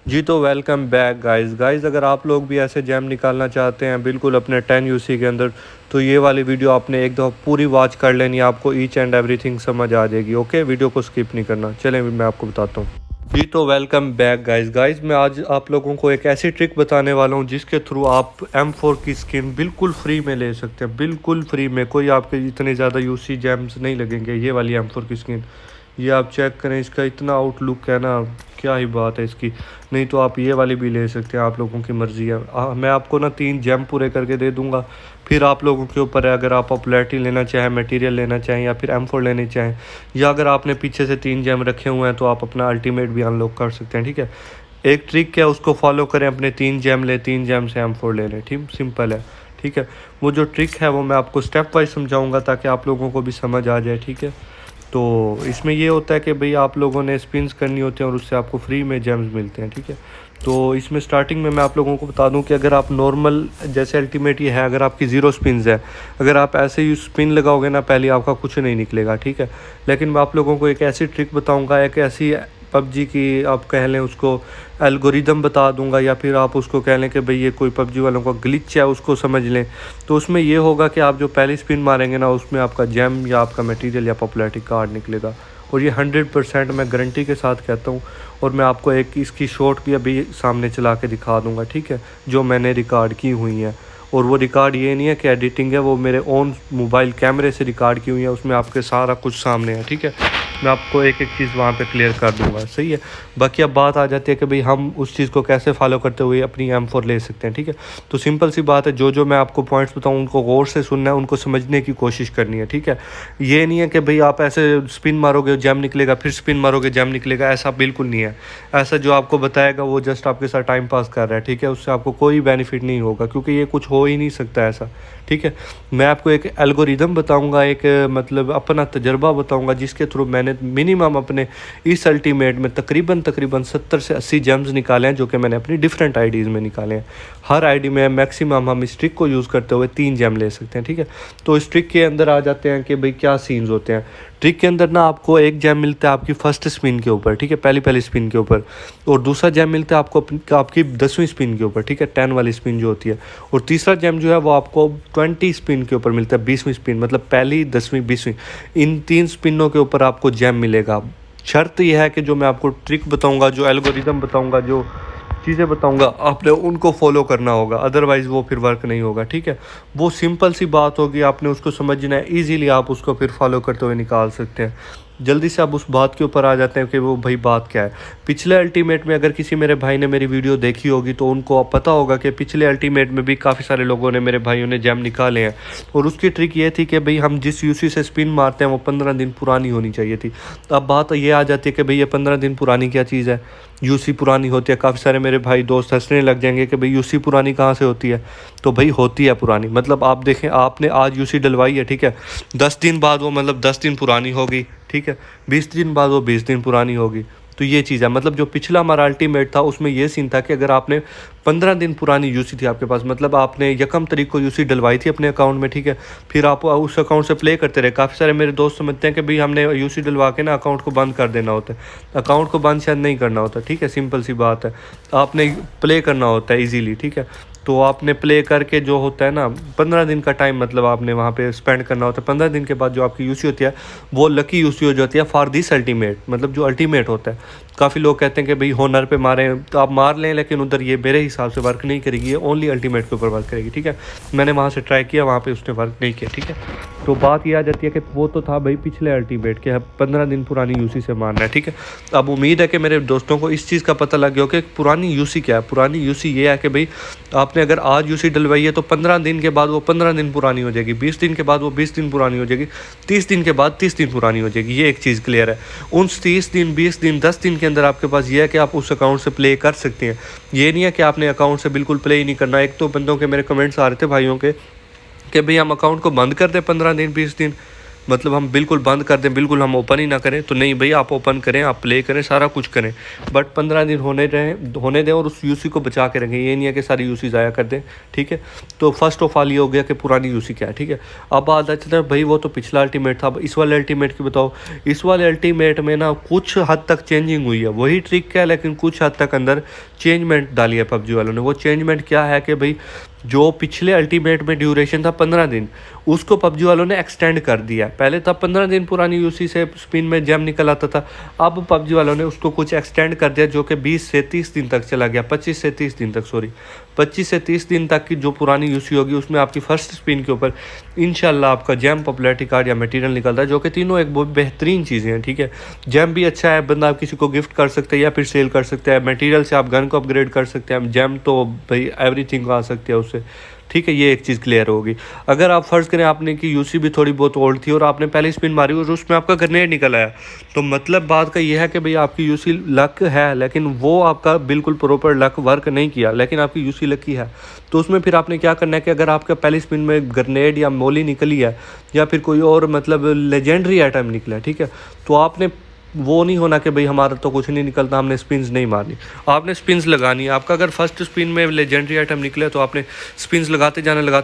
जी तो welcome back guys अगर आप लोग भी ऐसे जैम निकालना चाहते हैं बिल्कुल अपने 10 यूसी के अंदर, तो ये वाली वीडियो आपने एक दफ़ा पूरी वॉच कर लेनी है, आपको ईच एंड एवरीथिंग समझ आ जाएगी। ओके, वीडियो को स्किप नहीं करना। चलें मैं आपको बताता हूँ। जी तो वेलकम बैक गाइस मैं आज आप लोगों को एक ऐसी ट्रिक बताने वाला हूँ जिसके थ्रू आप M4 की स्किन बिल्कुल फ्री में ले सकते हैं, बिल्कुल फ्री में। कोई आपके इतने ज़्यादा यूसी जैम्स नहीं लगेंगे। ये वाली M4 की स्किन, ये आप चेक करें, इसका इतना आउटलुक है ना, क्या ही बात है इसकी। नहीं तो आप ये वाली भी ले सकते हैं, आप लोगों की मर्ज़ी है। मैं आपको ना 3 जैम पूरे करके दे दूंगा, फिर आप लोगों के ऊपर है। अगर आप पॉपुलैरिटी लेना चाहें, मटेरियल लेना चाहें या फिर M4 लेनी चाहें, या अगर आपने पीछे से 3 जैम रखे हुए हैं तो आप अपना अल्टीमेट भी अनलॉक कर सकते हैं। ठीक है, एक ट्रिक है, उसको फॉलो करें, अपने 3 जैम ले, 3 जैम से M4 ले लें। ठीक, सिंपल है। ठीक है, वो जो ट्रिक है वो मैं आपको स्टेप वाइज समझाऊंगा ताकि आप लोगों को भी समझ आ जाए। ठीक है, तो इसमें ये होता है कि भाई आप लोगों ने स्पिन्स करनी होती हैं और उससे आपको फ्री में जेम्स मिलते हैं। ठीक है, तो इसमें स्टार्टिंग में मैं आप लोगों को बता दूं कि अगर आप नॉर्मल, जैसे अल्टीमेट ये है, अगर आपकी ज़ीरो स्पिन्स है, अगर आप ऐसे ही स्पिन लगाओगे ना, पहले आपका कुछ नहीं निकलेगा। ठीक है, लेकिन मैं आप लोगों को एक ऐसी ट्रिक बताऊंगा, एक ऐसी पबजी की आप कह लें उसको एल्गोरिदम बता दूंगा, या फिर आप उसको कह लें कि भाई ये कोई पबजी वालों का ग्लिच है, उसको समझ लें। तो उसमें ये होगा कि आप जो पहली स्पिन मारेंगे ना, उसमें आपका जेम या आपका मटेरियल या पॉपुलैरिटी कार्ड निकलेगा। और ये 100% मैं गारंटी के साथ कहता हूँ। और मैं आपको एक इसकी शॉट भी अभी सामने चला के दिखा दूँगा। ठीक है, जो मैंने रिकॉर्ड की हुई है। और वो रिकॉर्ड ये नहीं है कि एडिटिंग है, वो मेरे ओन मोबाइल कैमरे से रिकॉर्ड की हुई है, उसमें आपके सारा कुछ सामने है। ठीक है, मैं आपको एक एक चीज़ वहाँ पे क्लियर कर दूंगा। सही है, बाकी अब बात आ जाती है कि भाई हम उस चीज़ को कैसे फॉलो करते हुए अपनी M4 ले सकते हैं। ठीक है, तो सिंपल सी बात है, जो जो मैं आपको पॉइंट्स बताऊँ उनको गौर से सुनना है, उनको समझने की कोशिश करनी है। ठीक है, ये नहीं है कि भाई आप ऐसे स्पिन मारोगे जैम निकलेगा, फिर स्पिन मारोगे जैम निकलेगा, ऐसा बिल्कुल नहीं है। ऐसा जो आपको बताएगा वो जस्ट आपके साथ टाइम पास कर रहा है। ठीक है, उससे आपको कोई बेनिफिट नहीं होगा, क्योंकि ये कुछ हो ही नहीं सकता ऐसा। ठीक है, मैं आपको एक एल्गोरिदम बताऊंगा, एक मतलब अपना तजर्बा बताऊंगा, जिसके थ्रू मैंने मिनिमम अपने इस अल्टीमेट में तकरीबन 70 से 80 जेम्स निकाले हैं, जो कि मैंने अपनी डिफरेंट आईडीज़ में निकाले हैं। हर आईडी में मैक्सिमम हम इस ट्रिक को यूज़ करते हुए 3 जेम ले सकते हैं। ठीक है, तो इस ट्रिक के अंदर आ जाते हैं कि भाई क्या सीन्स होते हैं। ट्रिक के अंदर ना आपको एक जैम मिलता है आपकी फर्स्ट स्पिन के ऊपर। ठीक है, पहली स्पिन के ऊपर। और दूसरा जैम मिलता है आपको आपकी 10वीं स्पिन के ऊपर। ठीक है, 10 वाली स्पिन जो होती है। और तीसरा जैम जो है वो आपको 20 स्पिन के ऊपर मिलता है, 20वीं स्पिन, मतलब पहली, 10वीं, 20वीं, इन 3 स्पिनों के ऊपर आपको जैम मिलेगा। शर्त यह है कि जो मैं आपको ट्रिक बताऊंगा, जो एल्गोरिदम बताऊंगा, जो चीज़ें बताऊंगा, आपने उनको फॉलो करना होगा, अदरवाइज़ वो फिर वर्क नहीं होगा। ठीक है, वो सिंपल सी बात होगी, आपने उसको समझना है, ईजीली आप उसको फिर फॉलो करते हुए निकाल सकते हैं। जल्दी से आप उस बात के ऊपर आ जाते हैं कि वो भाई बात क्या है। पिछले अल्टीमेट में अगर किसी मेरे भाई ने मेरी वीडियो देखी होगी तो उनको पता होगा कि पिछले अल्टीमेट में भी काफ़ी सारे लोगों ने, मेरे भाइयों ने जैम निकाले हैं। और उसकी ट्रिक ये थी कि भाई हम जिस यूसी से स्पिन मारते हैं वो 15 दिन पुरानी होनी चाहिए थी। तो अब बात ये आ जाती है कि भाई ये 15 दिन पुरानी क्या चीज़ है, यूसी पुरानी होती है। काफ़ी सारे मेरे भाई दोस्त हंसने लग जाएंगे कि भाई यूसी पुरानी कहाँ से होती है। तो भाई होती है पुरानी, मतलब आप देखें, आपने आज यूसी डलवाई है, ठीक है, 10 दिन बाद वो मतलब 10 दिन पुरानी होगी। ठीक है, 20 दिन बाद वो 20 दिन पुरानी होगी। तो ये चीज़ है, मतलब जो पिछला हमारा अल्टीमेट था उसमें ये सीन था कि अगर आपने 15 दिन पुरानी यूसी थी आपके पास, मतलब आपने 1 तारीख को यूसी डलवाई थी अपने अकाउंट में। ठीक है, फिर आप उस अकाउंट से प्ले करते रहे। काफ़ी सारे मेरे दोस्त समझते हैं कि भाई हमने यूसी डलवा के ना अकाउंट को बंद कर देना होता है। अकाउंट को बंद शायद नहीं करना होता। ठीक है, सिंपल सी बात है, आपने प्ले करना होता है ईजीली। ठीक है, तो आपने प्ले करके जो होता है ना, 15 दिन का टाइम मतलब आपने वहाँ पे स्पेंड करना होता है। 15 दिन के बाद जो आपकी यूसी होती है वो लकी यूसी हो जाती है फॉर दिस अल्टीमेट, मतलब जो अल्टीमेट होता है। काफ़ी लोग कहते हैं कि भाई होनर पे मारें, तो आप मार लें, लेकिन उधर ये मेरे हिसाब से वर्क नहीं करेगी, ये ओनली अल्टीमेट के ऊपर वर्क करेगी। ठीक है, मैंने वहाँ से ट्राई किया, वहाँ पे उसने वर्क नहीं किया। ठीक है, तो बात ये आ जाती है कि वो तो था भाई पिछले अल्टीमेट के, 15 दिन पुरानी यूसी से मारना है। ठीक है, अब उम्मीद है कि मेरे दोस्तों को इस चीज़ का पता लग गया हो कि पुरानी यूसी क्या है। पुरानी यूसी ये है कि भाई आपने अगर आज यूसी डलवाई है तो 15 दिन के बाद वो 15 दिन पुरानी हो जाएगी, 20 दिन के बाद वो 20 दिन पुरानी हो जाएगी, 30 दिन के बाद 30 दिन पुरानी हो जाएगी। ये एक चीज़ क्लियर है। उन 30 दिन, 20 दिन, 10 दिन के अंदर आपके पास ये है कि आप उस अकाउंट से प्ले कर सकते हैं। ये नहीं है कि आपने अकाउंट से बिल्कुल प्ले ही नहीं करना। एक तो बंदों के मेरे कमेंट्स आ रहे थे भाइयों के कि भाई हम अकाउंट को बंद कर दें 15 दिन, 20 दिन। मतलब हम बिल्कुल बंद कर दें, बिल्कुल हम ओपन ही ना करें, तो नहीं भाई, आप ओपन करें, आप प्ले करें, सारा कुछ करें, बट 15 दिन होने दें और उस यूसी को बचा के रखें। ये नहीं है कि सारी यूसी ज़ाया कर दें, ठीक है। तो फर्स्ट ऑफ ऑल ये हो गया कि पुरानी यूसी क्या है, ठीक है। अब बात आती है भाई वो तो पिछला अल्टीमेट था, अब इस वाले अल्टीमेट की बताओ। इस वाले अल्टीमेट में ना कुछ हद तक चेंजिंग हुई है, वही ट्रिक क्या है, लेकिन कुछ हद तक अंदर चेंजमेंट डाली है पबजी वालों ने। वो चेंजमेंट क्या है कि भाई जो पिछले अल्टीमेट में ड्यूरेशन था 15 दिन, उसको पबजी वालों ने एक्सटेंड कर दिया। पहले था 15 दिन पुरानी यूसी से स्पिन में जेम निकल आता था, अब पबजी वालों ने उसको कुछ एक्सटेंड कर दिया, जो कि 20 से 30 दिन तक चला गया, 25 से 30 दिन तक, सॉरी 25 से 30 दिन तक की जो पुरानी यूसी होगी उसमें आपकी फर्स्ट स्पिन के ऊपर इंशाल्लाह आपका जेम, पॉपुलैरिटी कार्ड या मटेरियल निकलता है, जो कि तीनों एक बहुत बेहतरीन चीज़ें हैं, ठीक है। जेम भी अच्छा है, बंदा आप किसी को गिफ्ट कर सकते हैं या फिर सेल कर सकते हैं। मटेरियल से आप गन को अपग्रेड कर सकते हैं। जेम तो भाई एवरीथिंग आ सकती है उससे, ठीक है। ये एक चीज़ क्लियर होगी। अगर आप फ़र्ज़ करें आपने कि यूसी भी थोड़ी बहुत ओल्ड थी और आपने पहले स्पिन मारी और उसमें आपका ग्रेनेड निकल आया, तो मतलब बात का ये है कि भाई आपकी यूसी लक है, लेकिन वो आपका बिल्कुल प्रॉपर लक वर्क नहीं किया, लेकिन आपकी यूसी लकी है। तो उसमें फिर आपने क्या करना है कि अगर आपका पहली स्पिन में ग्रेनेड या मोली निकली है या फिर कोई और मतलब लेजेंडरी आइटम निकला है, ठीक है, तो आपने वो नहीं होना कि भाई हमारा तो कुछ नहीं निकलता, हमने स्पिन्स नहीं मारनी, आपने स्पिन्स लगानी है। आपका अगर फर्स्ट स्पिन में लेजेंडरी आइटम निकले तो आपने स्पिन्स लगाते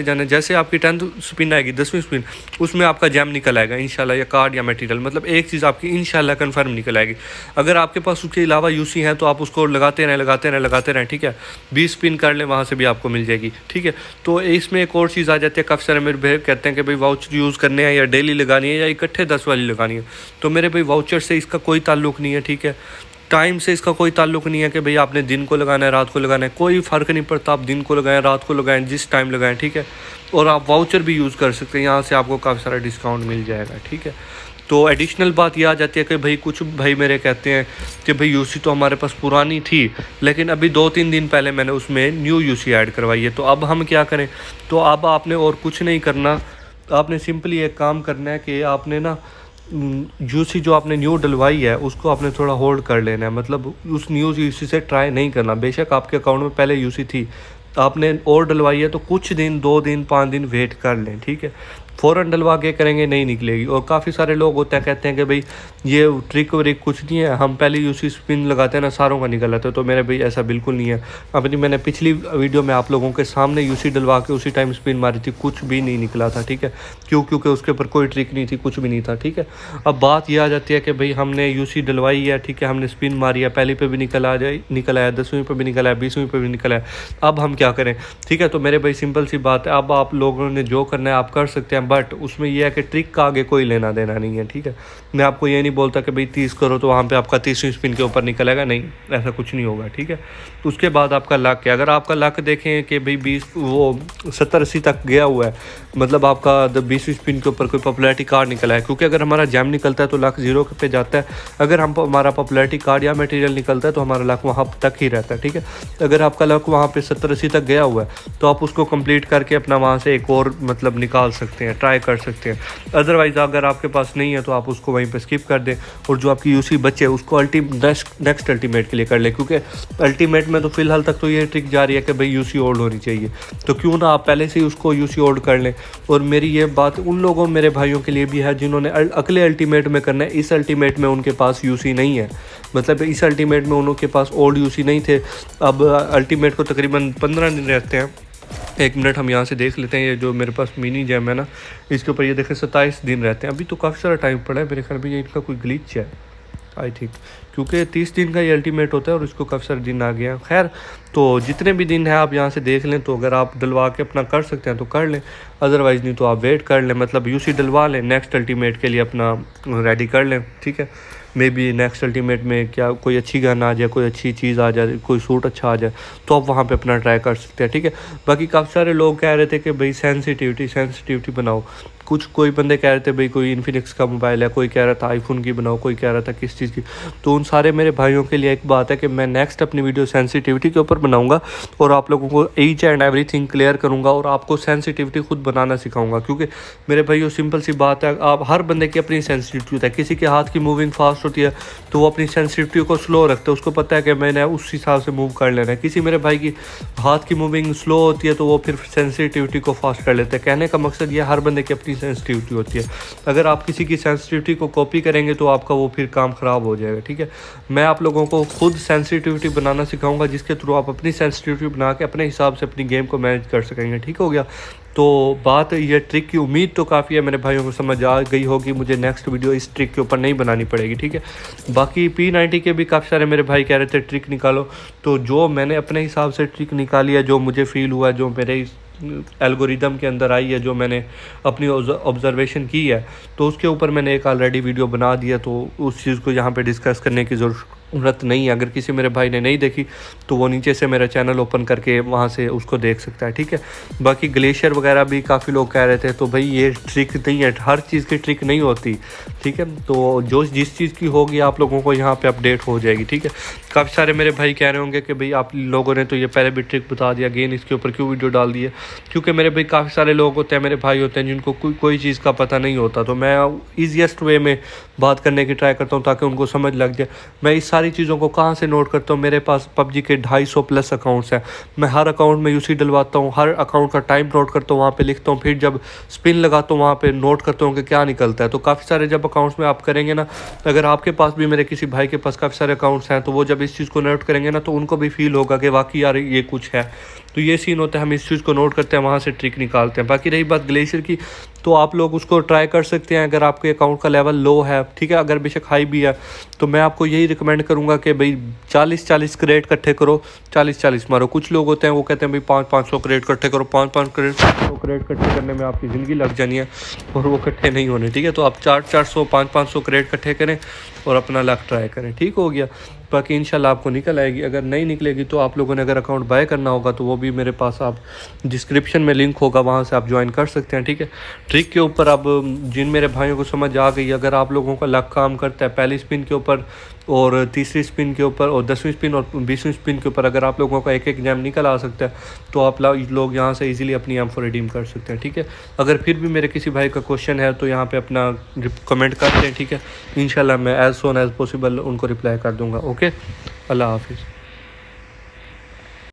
जाने। जैसे आपकी 10th स्पिन आएगी, 10वीं स्पिन, उसमें आपका जैम निकल आएगा इंशाल्लाह, या कार्ड या मटेरियल, मतलब एक चीज़ आपकी इंशाल्लाह कंफर्म निकल आएगी। अगर आपके पास उसके अलावा यूसी है तो आप उसको लगाते रहें, ठीक है। 20 स्पिन कर लें, वहाँ से भी आपको मिल जाएगी, ठीक है। तो इसमें एक और चीज़ आ जाती है, काफ़ी सारे मेरे भाई कहते हैं कि भाई वाउचर यूज़ करने हैं या डेली लगानी है या इकट्ठे 10 वाली लगानी है। तो मेरे भाई वाउचर से इसका कोई ताल्लुक नहीं है, ठीक है। टाइम से इसका कोई ताल्लुक नहीं है कि भाई आपने दिन को लगाना है, रात को लगाना है, कोई फ़र्क नहीं पड़ता। आप दिन को लगाएं, रात को लगाएं, जिस टाइम लगाएं, ठीक है। और आप वाउचर भी यूज़ कर सकते हैं, यहाँ से आपको काफ़ी सारा डिस्काउंट मिल जाएगा, ठीक है। तो एडिशनल बात यह आ जाती है कि भाई कुछ भाई मेरे कहते हैं कि भाई यूसी तो हमारे पास पुरानी थी, लेकिन अभी 2-3 दिन पहले मैंने उसमें न्यू यूसी ऐड करवाई है, तो अब हम क्या करें। तो अब आपने और कुछ नहीं करना, आपने सिंपली एक काम करना है कि आपने ना यूसी जो आपने न्यू डलवाई है उसको आपने थोड़ा होल्ड कर लेना है, मतलब उस न्यू यूसी से ट्राई नहीं करना। बेशक आपके अकाउंट में पहले यूसी थी, आपने और डलवाई है तो कुछ दिन, 2 दिन, 5 दिन वेट कर लें, ठीक है। फ़ौरन डलवा के करेंगे नहीं निकलेगी। और काफ़ी सारे लोग होते हैं कहते हैं कि भाई ये ट्रिक व्रिक कुछ नहीं है, हम पहले यूसी स्पिन लगाते हैं ना, सारों का निकल आता है। तो मेरे भाई ऐसा बिल्कुल नहीं है। अपनी मैंने पिछली वीडियो में आप लोगों के सामने यूसी डलवा के उसी टाइम स्पिन मारी थी, कुछ भी नहीं निकला था, ठीक है। क्योंकि उसके ऊपर कोई ट्रिक नहीं थी, कुछ भी नहीं था, ठीक है। अब बात यह आ जाती है कि भाई हमने यूसी डलवाई है, ठीक है, हमने स्पिन मारी है, पहली पे भी निकल आया, 10वीं पे भी निकल आया, 20वीं पे भी निकल आया, अब हम क्या करें, ठीक है। तो मेरे भाई सिंपल सी बात है, अब आप लोगों ने जो करना है आप कर सकते हैं, बट उसमें यह है कि ट्रिक का आगे कोई लेना देना नहीं है, ठीक है। मैं आपको ये नहीं बोलता कि भाई 30 करो तो वहाँ पे आपका 30वीं स्पिन के ऊपर निकलेगा, नहीं, ऐसा कुछ नहीं होगा, ठीक है। तो उसके बाद आपका लक है, अगर आपका लक देखें कि भाई 70-80 तक गया हुआ है, मतलब आपका 20वीं स्पिन के ऊपर कोई पॉपुलैरिटी कार्ड निकला है, क्योंकि अगर हमारा जैम निकलता है तो लक 0 पे जाता है। अगर हमारा पॉपुलैरिटी कार्ड या मटेरियल निकलता है तो हमारा लक वहाँ तक ही रहता है, ठीक है। अगर आपका लक वहाँ पे 70-80 तक गया हुआ है तो आप उसको कंप्लीट करके अपना वहाँ से एक और मतलब निकाल सकते हैं, ट्राई कर सकते हैं। अदरवाइज़ अगर आपके पास नहीं है तो आप उसको वहीं पे स्किप कर दें, और जो आपकी यूसी बचे उसको नेक्स्ट अल्टीमेट के लिए कर लें, क्योंकि अल्टीमेट में तो फिलहाल तक तो ये ट्रिक जा रही है कि भाई यूसी ओल्ड होनी चाहिए, तो क्यों ना आप पहले से ही उसको यूसी ओल्ड कर लें। और मेरी ये बात उन लोगों, मेरे भाइयों के लिए भी है जिन्होंने अगले अल्टीमेट में करना है, इस अल्टीमेट में उनके पास यूसी नहीं है, मतलब इस अल्टीमेट में उनके पास ओल्ड यूसी नहीं थे। अब अल्टीमेट को तकरीबन 15 दिन रहते हैं। 1 मिनट हम यहाँ से देख लेते हैं, ये जो मेरे पास मिनी जैम है ना, इसके ऊपर ये देखें 27 दिन रहते हैं। अभी तो काफ़ी सारा टाइम पड़ा है, मेरे ख्याल में ये इनका कोई ग्लिच है आई थिंक, क्योंकि 30 दिन का ये अल्टीमेट होता है और इसको काफ़ी सारे दिन आ गए हैं। खैर, तो जितने भी दिन हैं आप यहाँ से देख लें, तो अगर आप डलवा के अपना कर सकते हैं तो कर लें, अदरवाइज़ नहीं तो आप वेट कर लें, मतलब यूसी डलवा लें, नेक्स्ट अल्टीमेट के लिए अपना रेडी कर लें, ठीक है। मे बी नेक्स्ट अल्टीमेट में क्या कोई अच्छी गन आ जाए, कोई अच्छी चीज़ आ जाए, कोई सूट अच्छा आ जाए, तो आप वहाँ पे अपना ट्राई कर सकते हैं, ठीक है। बाकी काफ़ी सारे लोग कह रहे थे कि भाई सेंसिटिविटी बनाओ, कोई बंदे कह रहे थे भाई कोई इन्फिनिक्स का मोबाइल है, कोई कह रहा था आईफोन की बनाओ, कोई कह रहा था किस चीज़ की। तो उन सारे मेरे भाइयों के लिए एक बात है कि मैं नेक्स्ट अपनी वीडियो सेंसिटिविटी के ऊपर बनाऊंगा और आप लोगों को ईच एंड एवरीथिंग क्लियर करूंगा और आपको सेंसिटिविटी खुद बनाना सिखाऊंगा, क्योंकि मेरे भाइयों सिंपल सी बात है, आप हर बंदे की अपनी सेंसिटिविटी होता है। किसी के हाथ की मूविंग फास्ट होती है तो वो अपनी सेंसिटिविटी को स्लो रखते हैं, उसको पता है कि मैंने उस हिसाब से मूव कर लेना है। किसी मेरे भाई की हाथ की मूविंग स्लो होती है तो वो फिर सेंसिटिविटी को फास्ट कर लेते हैं। कहने का मकसद ये हर बंदे की अपनी सेंसिटिविटी होती है, अगर आप किसी की सेंसिटिविटी को कॉपी करेंगे तो आपका वो फिर काम ख़राब हो जाएगा। ठीक है, मैं आप लोगों को खुद सेंसिटिविटी बनाना सिखाऊंगा जिसके थ्रू आप अपनी सेंसिटिविटी बना के अपने हिसाब से अपनी गेम को मैनेज कर सकेंगे। ठीक हो गया, तो बात ये ट्रिक की उम्मीद तो काफ़ी है मेरे भाइयों को समझ आ गई होगी, मुझे नेक्स्ट वीडियो इस ट्रिक के ऊपर नहीं बनानी पड़ेगी। ठीक है, बाकी P90 के भी काफ़ी सारे मेरे भाई कह रहे थे ट्रिक निकालो, तो जो मैंने अपने हिसाब से ट्रिक निकाली है, जो मुझे फील हुआ, जो मेरे एल्गोरिदम के अंदर आई है, जो मैंने अपनी ऑब्जर्वेशन की है, तो उसके ऊपर मैंने एक ऑलरेडी वीडियो बना दिया, तो उस चीज़ को यहाँ पे डिस्कस करने की ज़रूरत नहीं है। अगर किसी मेरे भाई ने नहीं देखी तो वो नीचे से मेरा चैनल ओपन करके वहाँ से उसको देख सकता है। ठीक है, बाकी ग्लेशियर वगैरह भी काफ़ी लोग कह रहे थे, तो भाई ये ट्रिक नहीं है, हर चीज़ की ट्रिक नहीं होती। ठीक है, तो जो जिस चीज़ की होगी आप लोगों को यहाँ पे अपडेट हो जाएगी। ठीक है, काफ़ी सारे मेरे भाई कह रहे होंगे कि भाई आप लोगों ने तो ये पहले भी ट्रिक बता दिया, अगेन इसके ऊपर क्यों वीडियो डाल दी है? क्योंकि मेरे भाई काफ़ी सारे लोग होते हैं, मेरे भाई होते हैं जिनको कोई चीज़ का पता नहीं होता, तो मैं ईजीएस्ट वे में बात करने की ट्राई करता हूँ ताकि उनको समझ लग जाए। मैं इस सारी चीज़ों को कहाँ से नोट करता हूँ? मेरे पास PUBG के 250 प्लस अकाउंट्स हैं, मैं हर अकाउंट में यूसी डलवाता हूँ, हर अकाउंट का टाइम नोट करता हूँ, वहाँ पे लिखता हूँ, फिर जब स्पिन लगाता हूँ वहाँ पे नोट करता हूँ कि क्या निकलता है। तो काफ़ी सारे जब अकाउंट्स में आप करेंगे ना, अगर आपके पास भी, मेरे किसी भाई के पास काफ़ी सारे अकाउंट्स हैं, तो वो जब इस चीज़ को नोट करेंगे ना तो उनको भी फील होगा कि वाकई यार ये कुछ है। तो ये सीन होता है, हम इस चीज़ को नोट करते हैं, वहाँ से ट्रिक निकालते हैं। बाकी रही बात ग्लेशियर की, तो आप लोग उसको ट्राई कर सकते हैं अगर आपके अकाउंट का लेवल लो है। ठीक है, अगर बेशक हाई भी है तो मैं आपको यही रिकमेंड करूँगा कि भाई 40-40 क्रेट इकट्ठे करो, 40-40 मारो। कुछ लोग होते हैं वो कहते हैं भाई 500-500 क्रेट इकट्ठे करो, 500 क्रेट इकट्ठे करने में आपकी ज़िंदगी लग जानी है और वो इकट्ठे नहीं होने। ठीक है, तो आप 400-400 500 क्रेट इकट्ठे करें और अपना लक ट्राई करें। ठीक हो गया, बाकी इंशाल्लाह आपको निकल आएगी। अगर नहीं निकलेगी तो आप लोगों ने अगर अकाउंट बाय करना होगा तो वो भी मेरे पास, आप डिस्क्रिप्शन में लिंक होगा, वहाँ से आप ज्वाइन कर सकते हैं। ठीक है, ट्रिक के ऊपर अब जिन मेरे भाइयों को समझ आ गई, अगर आप लोगों का लक काम करता है पहली स्पिन के ऊपर और तीसरी स्पिन के ऊपर और 10वीं स्पिन और 20वीं स्पिन के ऊपर, अगर आप लोगों का एक जैम निकल आ सकता है तो आप लोग यहाँ से इजीली अपनी M4 रिडीम कर सकते हैं। ठीक है, अगर फिर भी मेरे किसी भाई का क्वेश्चन है तो यहाँ पे अपना कमेंट करते हैं। ठीक है, इंशाल्लाह मैं एज़ सोन एज़ पॉसिबल उनको रिप्लाई कर दूँगा। ओके, अल्लाह हाफिज़।